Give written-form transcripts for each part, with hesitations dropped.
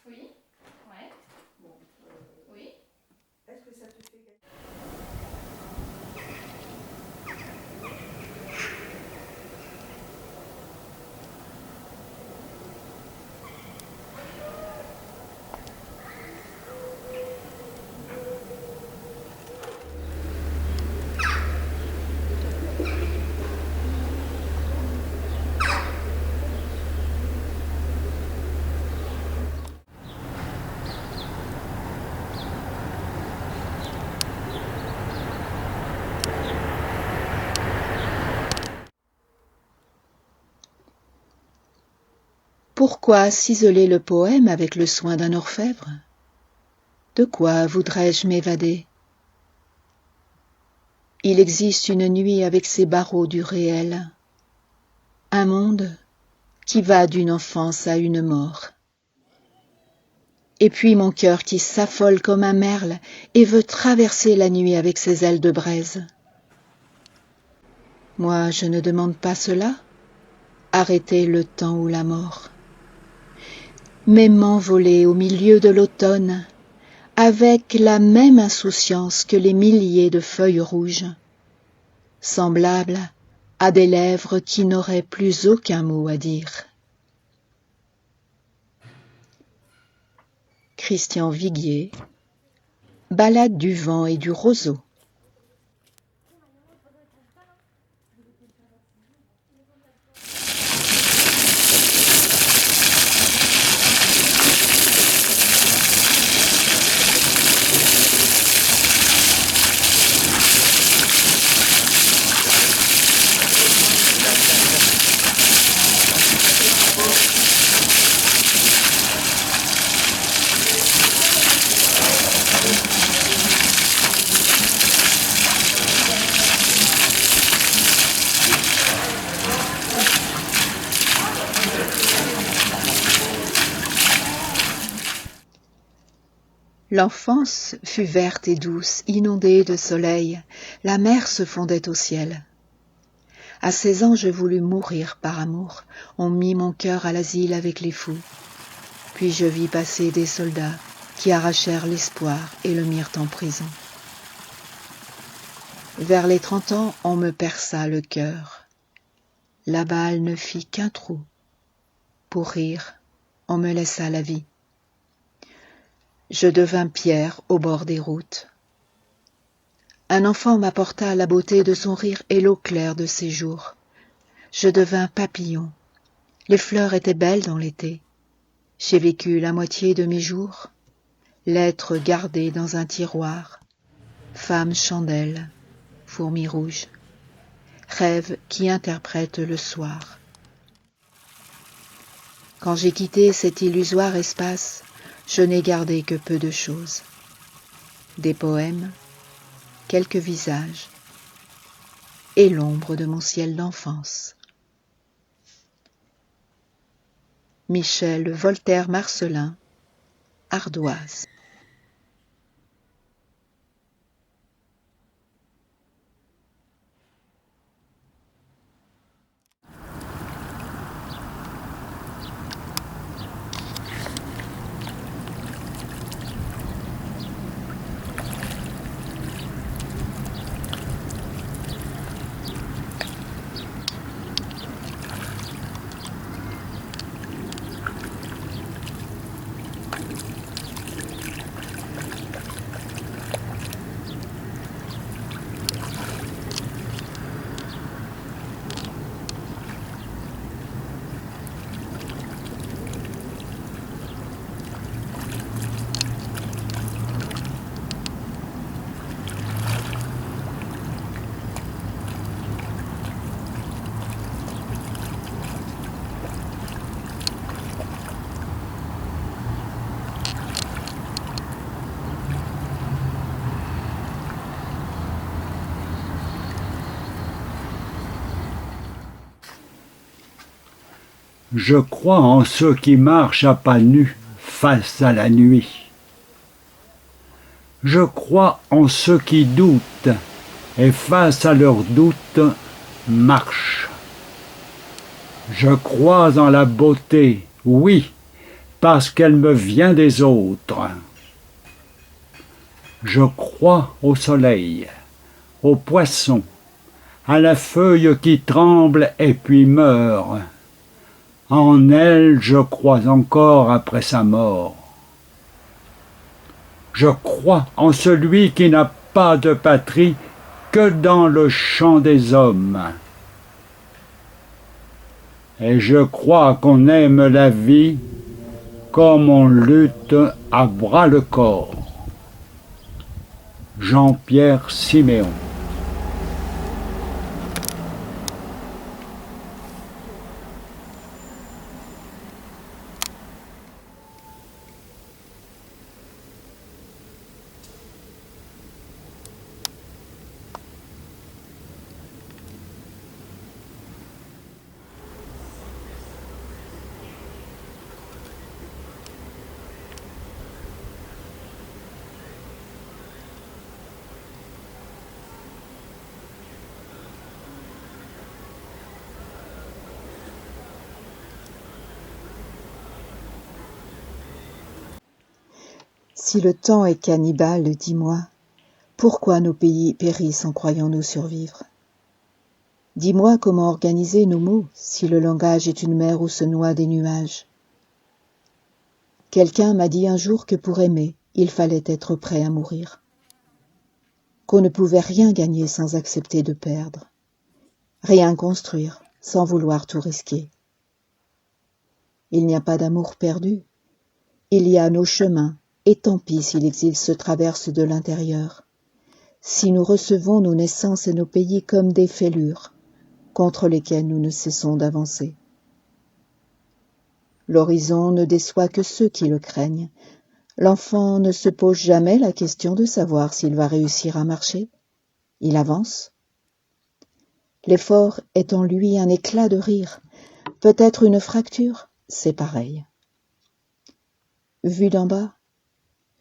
Oui, ouais. Oui. Pourquoi ciseler le poème avec le soin d'un orfèvre? De quoi voudrais-je m'évader? Il existe une nuit avec ses barreaux du réel, un monde qui va d'une enfance à une mort. Et puis mon cœur qui s'affole comme un merle et veut traverser la nuit avec ses ailes de braise. Moi, je ne demande pas cela, arrêter le temps ou la mort, mais m'envoler au milieu de l'automne avec la même insouciance que les milliers de feuilles rouges, semblables à des lèvres qui n'auraient plus aucun mot à dire. Christian Viguier, Ballade du vent et du roseau. L'enfance fut verte et douce, inondée de soleil, la mer se fondait au ciel. À 16 ans, je voulus mourir par amour, on mit mon cœur à l'asile avec les fous. Puis je vis passer des soldats qui arrachèrent l'espoir et le mirent en prison. Vers les 30 ans, on me perça le cœur. La balle ne fit qu'un trou. Pour rire, on me laissa la vie. Je devins pierre au bord des routes. Un enfant m'apporta la beauté de son rire et l'eau claire de ses jours. Je devins papillon. Les fleurs étaient belles dans l'été. J'ai vécu la moitié de mes jours. Lettres gardées dans un tiroir. Femme chandelle, fourmi rouge. Rêve qui interprète le soir. Quand j'ai quitté cet illusoire espace, je n'ai gardé que peu de choses. Des poèmes, quelques visages, et l'ombre de mon ciel d'enfance. Michel Voltaire-Marcellin, Ardoise. Je crois en ceux qui marchent à pas nus face à la nuit. Je crois en ceux qui doutent et face à leurs doutes marchent. Je crois en la beauté, oui, parce qu'elle me vient des autres. Je crois au soleil, aux poissons, à la feuille qui tremble et puis meurt. En elle, je crois encore après sa mort. Je crois en celui qui n'a pas de patrie que dans le champ des hommes. Et je crois qu'on aime la vie comme on lutte à bras le corps. Jean-Pierre Siméon. Si le temps est cannibale, dis-moi, pourquoi nos pays périssent en croyant nous survivre? Dis-moi comment organiser nos mots si le langage est une mer où se noient des nuages. Quelqu'un m'a dit un jour que pour aimer, il fallait être prêt à mourir. Qu'on ne pouvait rien gagner sans accepter de perdre. Rien construire sans vouloir tout risquer. Il n'y a pas d'amour perdu. Il y a nos chemins, et tant pis si l'exil se traverse de l'intérieur. Si nous recevons nos naissances et nos pays comme des fêlures, contre lesquelles nous ne cessons d'avancer. L'horizon ne déçoit que ceux qui le craignent. L'enfant ne se pose jamais la question de savoir s'il va réussir à marcher. Il avance. L'effort est en lui un éclat de rire, peut-être une fracture, c'est pareil. Vu d'en bas,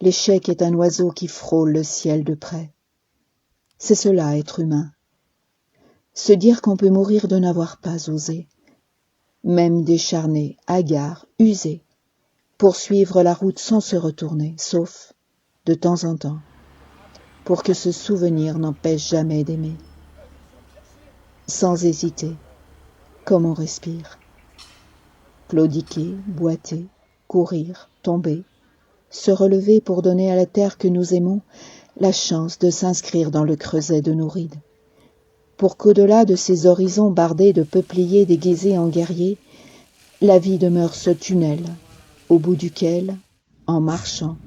l'échec est un oiseau qui frôle le ciel de près. C'est cela être humain. Se dire qu'on peut mourir de n'avoir pas osé, même décharné, hagard, usé, poursuivre la route sans se retourner, sauf, de temps en temps, pour que ce souvenir n'empêche jamais d'aimer. Sans hésiter, comme on respire. Claudiquer, boiter, courir, tomber, se relever pour donner à la terre que nous aimons la chance de s'inscrire dans le creuset de nos rides. Pour qu'au-delà de ces horizons bardés de peupliers déguisés en guerriers, la vie demeure ce tunnel, au bout duquel, en marchant,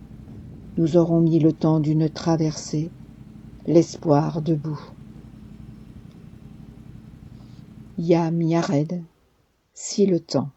nous aurons mis le temps d'une traversée, l'espoir debout. Yam Yared, si le temps.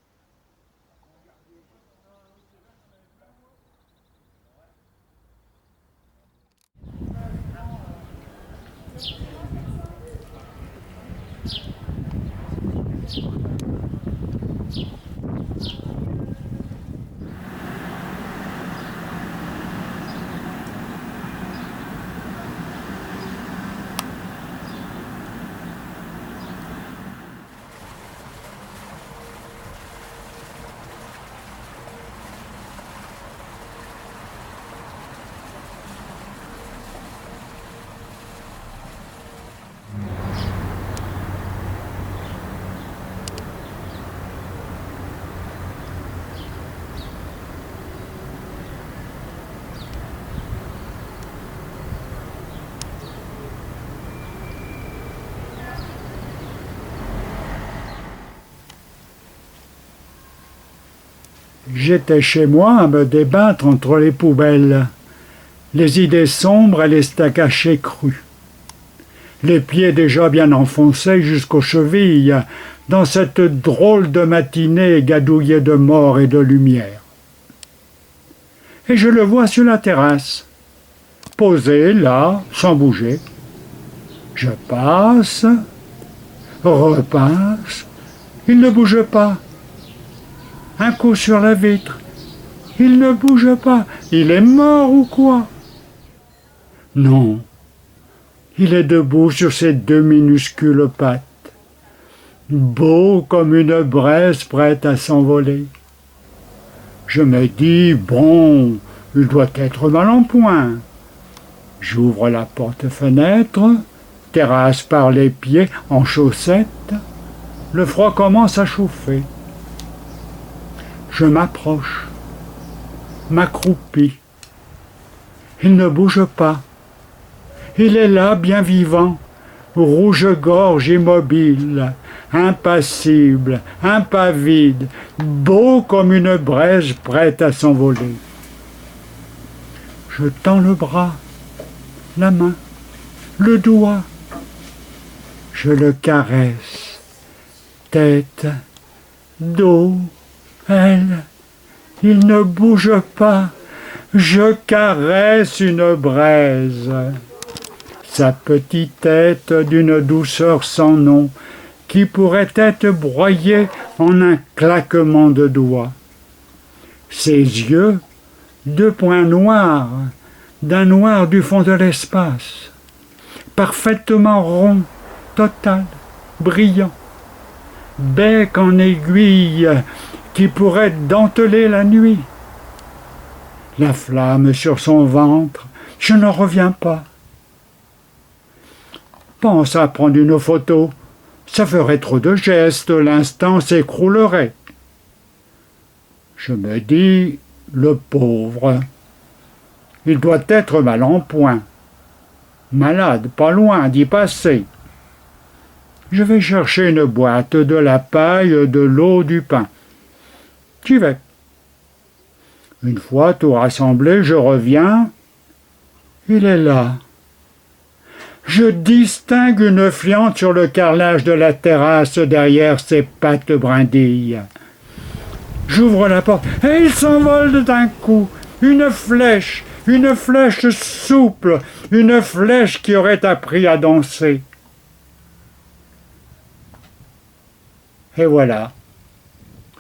J'étais chez moi à me débattre entre les poubelles, les idées sombres et les steaks hachés crus. Les pieds déjà bien enfoncés jusqu'aux chevilles, dans cette drôle de matinée gadouillée de mort et de lumière. Et je le vois sur la terrasse, posé là, sans bouger. Je passe, repasse, il ne bouge pas. un coup sur la vitre. Il ne bouge pas. Il est mort ou quoi? Non. Il est debout sur ses 2 minuscules pattes, beau comme une braise prête à s'envoler. Je me dis, bon, il doit être mal en point. J'ouvre la porte-fenêtre, terrasse par les pieds, en chaussettes. Le froid commence à chauffer. Je m'approche, m'accroupis. Il ne bouge pas. Il est là, bien vivant, rouge-gorge immobile, impassible, impavide, beau comme une braise prête à s'envoler. Je tends le bras, la main, le doigt. Je le caresse, tête, dos, aile. Il ne bouge pas. Je caresse une braise. Sa petite tête d'une douceur sans nom, qui pourrait être broyée en un claquement de doigts. Ses yeux, 2 points noirs, d'un noir du fond de l'espace, parfaitement rond, total, brillant, bec en aiguille, qui pourrait denteler la nuit. La flamme sur son ventre, je n'en reviens pas. Pense à prendre une photo. Ça ferait trop de gestes, l'instant s'écroulerait. Je me dis, le pauvre, il doit être mal en point. Malade, pas loin d'y passer. Je vais chercher une boîte, de la paille, de l'eau, du pain. J'y vais. Une fois tout rassemblé, je reviens. Il est là. Je distingue une fiente sur le carrelage de la terrasse derrière ses pattes brindilles. J'ouvre la porte et il s'envole d'un coup. Une flèche souple, une flèche qui aurait appris à danser. Et voilà,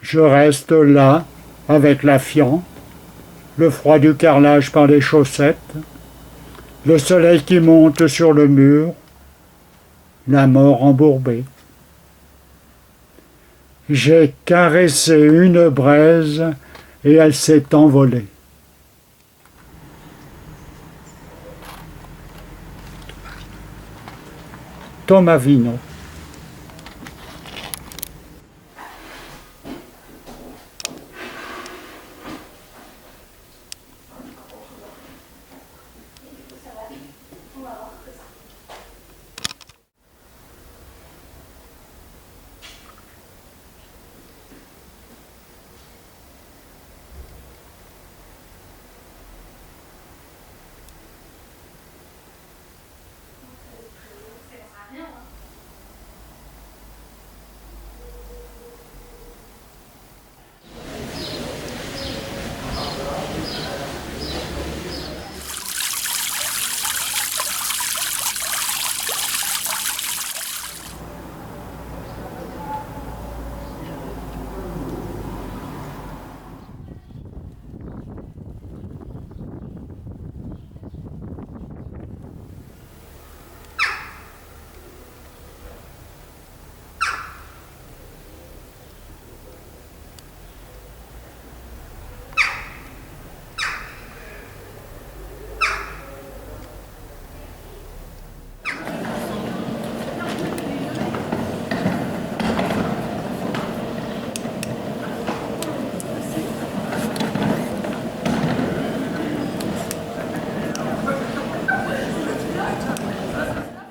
je reste là avec la fiente, le froid du carrelage par les chaussettes, le soleil qui monte sur le mur, la mort embourbée. J'ai caressé une braise et elle s'est envolée. Tomavino.